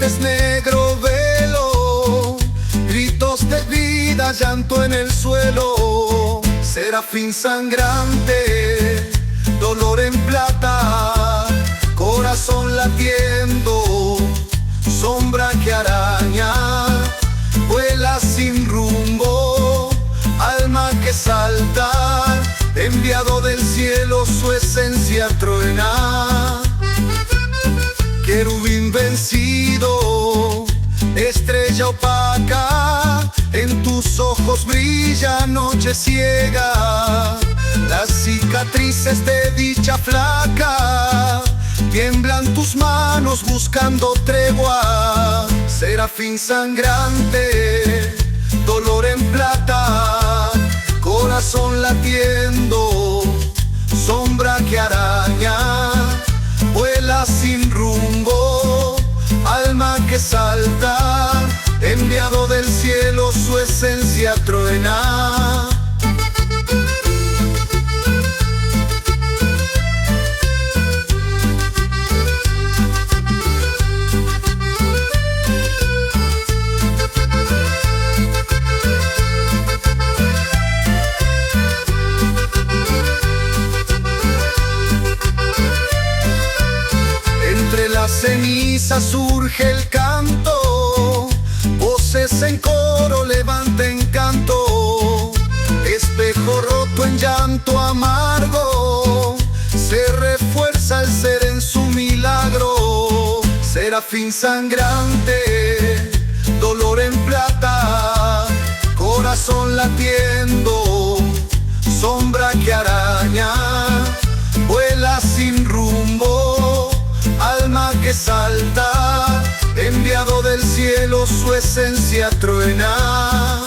muertes negro velo, gritos de vida, llanto en el suelo. Serafín sangrante, dolor en plata, corazón latiendo, sombra que araña, vuela sin rumbo, alma que salta, enviado del cielo su esencia truena. Querubín vencido, estrella opaca, en tus ojos brilla noche ciega. Las cicatrices de dicha flaca, tiemblan tus manos buscando tregua. Serafín sangrante, dolor en plata, corazón latiendo, sombra que araña, vuela sin rumbo, alma que salta, enviado del cielo su esencia truena. Entre las cenizas surge el canto, voces en coro levanten canto. Espejo roto en llanto amargo, se refuerza el ser en su milagro. Serafín sangrante, dolor en plata, corazón latiendo, sombra que araña, vuela sin rumbo, alma que salta, enviado del cielo su esencia truena.